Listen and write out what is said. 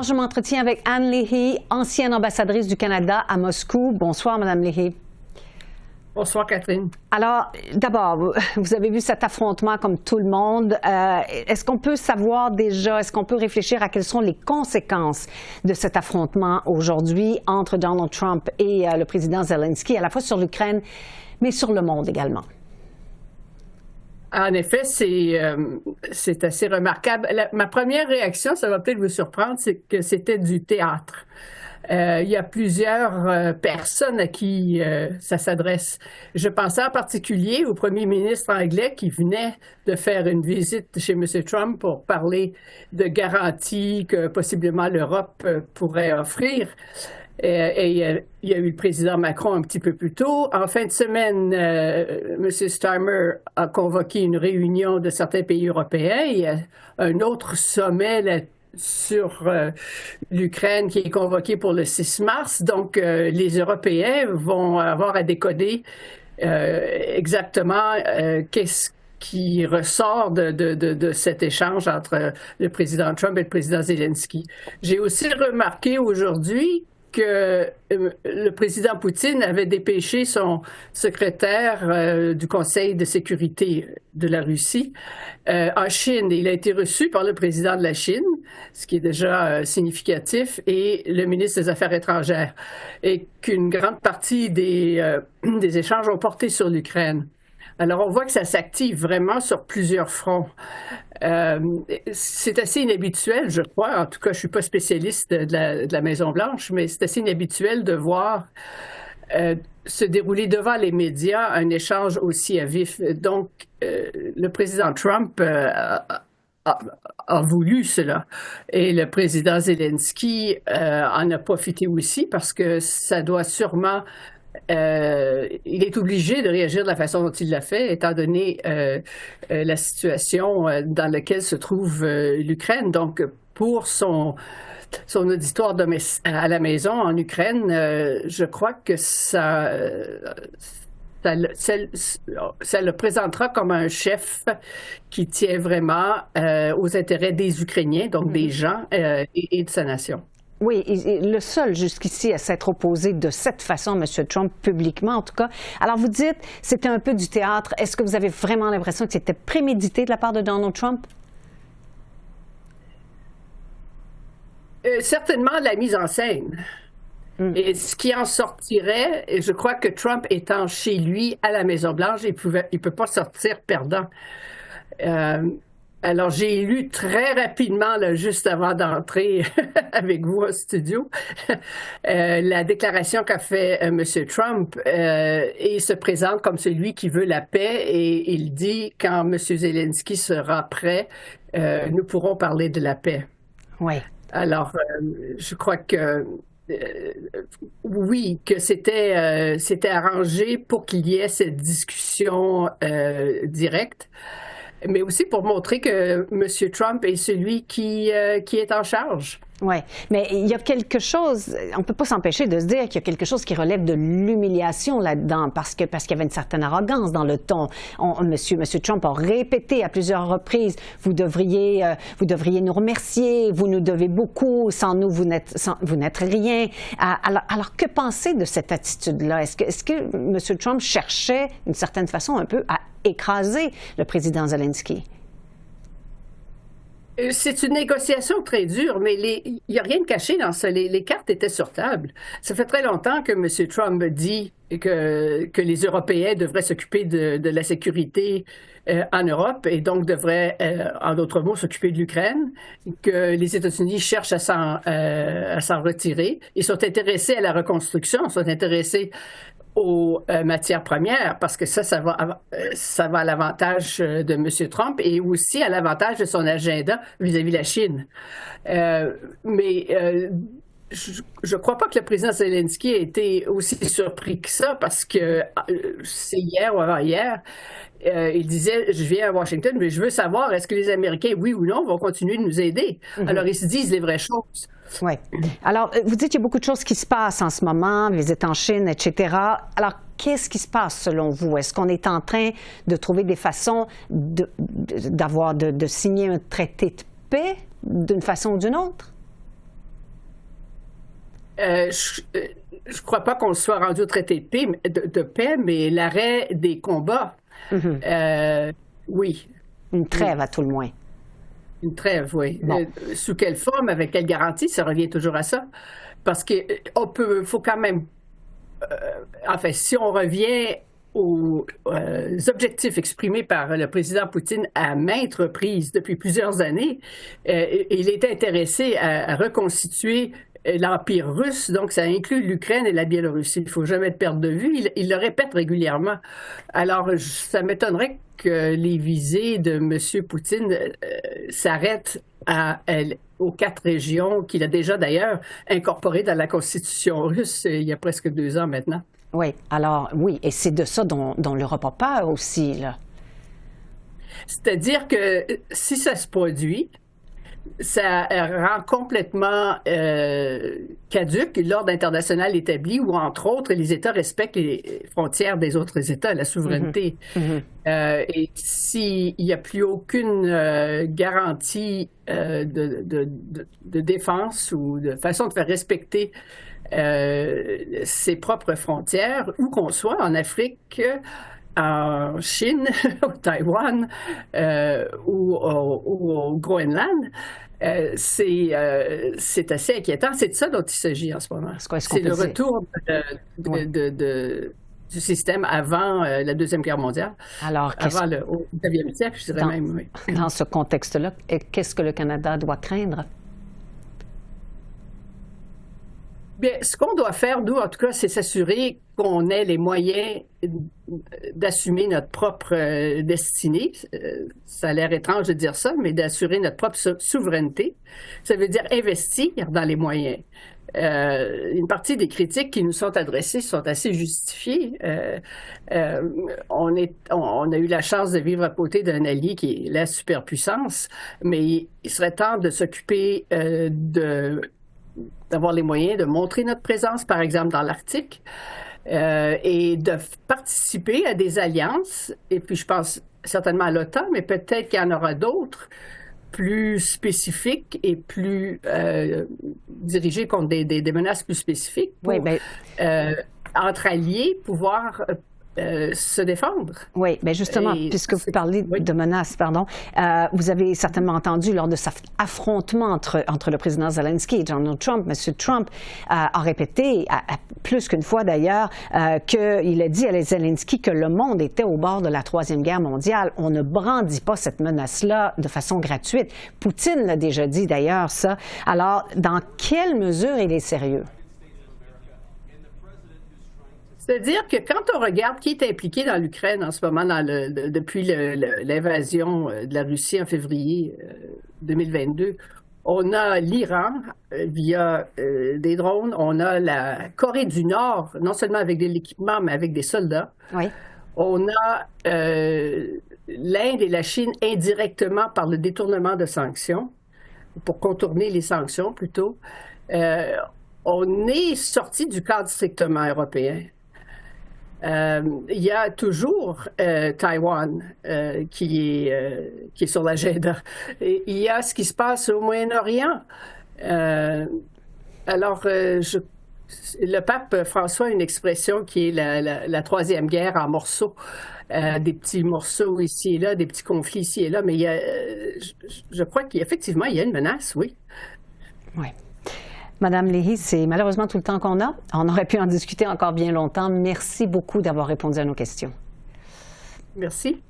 Alors, je m'entretiens avec Anne Leahy, ancienne ambassadrice du Canada à Moscou. Bonsoir, Madame Leahy. Bonsoir, Catherine. Alors, d'abord, vous avez vu cet affrontement comme tout le monde. Est-ce qu'on peut savoir déjà, est-ce qu'on peut réfléchir à quelles sont les conséquences de cet affrontement aujourd'hui entre Donald Trump et le président Zelensky, à la fois sur l'Ukraine, mais sur le monde également? En effet, c'est assez remarquable. Ma première réaction, ça va peut-être vous surprendre, c'est que c'était du théâtre. Il y a plusieurs personnes à qui ça s'adresse. Je pensais en particulier au premier ministre anglais qui venait de faire une visite chez M. Trump pour parler de garanties que possiblement l'Europe pourrait offrir. Et il y a eu le président Macron un petit peu plus tôt. En fin de semaine, M. Starmer a convoqué une réunion de certains pays européens. Il y a un autre sommet sur l'Ukraine qui est convoqué pour le 6 mars. Donc, les Européens vont avoir à décoder exactement qu'est-ce qui ressort de cet échange entre le président Trump et le président Zelensky. J'ai aussi remarqué aujourd'hui que le président Poutine avait dépêché son secrétaire du Conseil de sécurité de la Russie en Chine. Il a été reçu par le président de la Chine, ce qui est déjà significatif, et le ministre des Affaires étrangères, et qu'une grande partie des échanges ont porté sur l'Ukraine. Alors, on voit que ça s'active vraiment sur plusieurs fronts. C'est assez inhabituel, je crois. En tout cas, je ne suis pas spécialiste de la Maison-Blanche, mais c'est assez inhabituel de voir se dérouler devant les médias un échange aussi à vif. Donc, le président Trump a voulu cela. Et le président Zelensky en a profité aussi parce que ça doit sûrement... il est obligé de réagir de la façon dont il l'a fait, étant donné la situation dans laquelle se trouve l'Ukraine. Donc, pour son auditoire à la maison en Ukraine, je crois que ça le présentera comme un chef qui tient vraiment aux intérêts des Ukrainiens, donc des gens et de sa nation. Oui, le seul jusqu'ici à s'être opposé de cette façon, M. Trump, publiquement en tout cas. Alors vous dites, c'était un peu du théâtre. Est-ce que vous avez vraiment l'impression que c'était prémédité de la part de Donald Trump? Certainement la mise en scène. Et ce qui en sortirait, et je crois que Trump étant chez lui à la Maison-Blanche, il peut pas sortir perdant. Alors, j'ai lu très rapidement, là, juste avant d'entrer avec vous au studio, la déclaration qu'a fait M. Trump et se présente comme celui qui veut la paix et il dit quand M. Zelensky sera prêt, nous pourrons parler de la paix. Oui. Alors, je crois que oui, que c'était arrangé pour qu'il y ait cette discussion directe, mais aussi pour montrer que M. Trump est celui qui est en charge. Oui, mais il y a quelque chose, on ne peut pas s'empêcher de se dire qu'il y a quelque chose qui relève de l'humiliation là-dedans, parce qu'il y avait une certaine arrogance dans le ton. Monsieur Trump a répété à plusieurs reprises, vous devriez nous remercier, vous nous devez beaucoup, sans nous, vous n'êtes rien. Alors, que penser de cette attitude-là? Est-ce que M. Trump cherchait, d'une certaine façon, un peu à écraser le président Zelensky? C'est une négociation très dure, mais il n'y a rien de caché dans ça. Les cartes étaient sur table. Ça fait très longtemps que M. Trump dit que les Européens devraient s'occuper de la sécurité en Europe et donc devraient, en d'autres mots, s'occuper de l'Ukraine, que les États-Unis cherchent à s'en retirer. Ils sont intéressés à la reconstruction, sont intéressés aux matières premières, parce que ça va à l'avantage de M. Trump et aussi à l'avantage de son agenda vis-à-vis de la Chine. Mais je ne crois pas que le président Zelensky ait été aussi surpris que ça, parce que c'est hier ou avant-hier, il disait, je viens à Washington, mais je veux savoir, est-ce que les Américains, oui ou non, vont continuer de nous aider? Alors, ils se disent les vraies choses. Oui. Alors, vous dites qu'il y a beaucoup de choses qui se passent en ce moment, visite en Chine, etc. Alors, qu'est-ce qui se passe selon vous? Est-ce qu'on est en train de trouver des façons de signer un traité de paix d'une façon ou d'une autre? Je crois pas qu'on soit rendu au traité de paix, mais l'arrêt des combats, oui. Une trêve, à tout le moins. Une trêve, oui. Bon. Sous quelle forme, avec quelle garantie, ça revient toujours à ça. Parce qu'il faut quand même, enfin, si on revient aux objectifs exprimés par le président Poutine à maintes reprises depuis plusieurs années, il est intéressé à reconstituer l'Empire russe, donc ça inclut l'Ukraine et la Biélorussie. Il ne faut jamais le perdre de vue. Il le répète régulièrement. Alors, ça m'étonnerait que les visées de M. Poutine s'arrêtent aux 4 régions qu'il a déjà d'ailleurs incorporées dans la Constitution russe il y a presque 2 ans maintenant. Oui, alors oui, et c'est de ça dont l'Europe a peur aussi, là. C'est-à-dire que si ça se produit, ça rend complètement caduque l'ordre international établi où, entre autres, les États respectent les frontières des autres États, la souveraineté. Et s'il n'y a plus aucune garantie de défense ou de façon de faire respecter ses propres frontières, où qu'on soit, en Afrique, en Chine, au Taïwan ou au Groenland, c'est assez inquiétant. C'est de ça dont il s'agit en ce moment. C'est le retour du système avant la Deuxième Guerre mondiale, alors, avant au 19e siècle, je dirais même. Oui. Dans ce contexte-là, qu'est-ce que le Canada doit craindre? Bien, ce qu'on doit faire, nous, en tout cas, c'est s'assurer qu'on ait les moyens d'assumer notre propre destinée. Ça a l'air étrange de dire ça, mais d'assurer notre propre souveraineté. Ça veut dire investir dans les moyens. Une partie des critiques qui nous sont adressées sont assez justifiées. On a eu la chance de vivre à côté d'un allié qui est la superpuissance, mais il serait temps de s'occuper d'avoir les moyens de montrer notre présence, par exemple, dans l'Arctique, et de participer à des alliances. Et puis, je pense certainement à l'OTAN, mais peut-être qu'il y en aura d'autres plus spécifiques et plus dirigées contre des menaces plus spécifiques pour, entre alliés, pouvoir se défendre. Oui, bien justement, puisque vous parlez de menaces, vous avez certainement entendu lors de cet affrontement entre le président Zelensky et Donald Trump, M. Trump a répété, plus qu'une fois d'ailleurs, qu'il a dit à Zelensky que le monde était au bord de la Troisième Guerre mondiale. On ne brandit pas cette menace-là de façon gratuite. Poutine l'a déjà dit d'ailleurs, ça. Alors, dans quelle mesure il est sérieux? C'est-à-dire que quand on regarde qui est impliqué dans l'Ukraine en ce moment, depuis l'invasion de la Russie en février 2022, on a l'Iran via des drones, on a la Corée du Nord, non seulement avec de l'équipement, mais avec des soldats. Oui. On a l'Inde et la Chine indirectement par le détournement de sanctions, pour contourner les sanctions plutôt. On est sorti du cadre strictement européen. Il y a toujours Taïwan qui est sur l'agenda. Il y a ce qui se passe au Moyen-Orient. Alors, le pape François a une expression qui est la troisième guerre en morceaux. Des petits morceaux ici et là, des petits conflits ici et là, mais je crois qu'effectivement, il y a une menace, oui. Oui. Madame Léhy, c'est malheureusement tout le temps qu'on a. On aurait pu en discuter encore bien longtemps. Merci beaucoup d'avoir répondu à nos questions. Merci.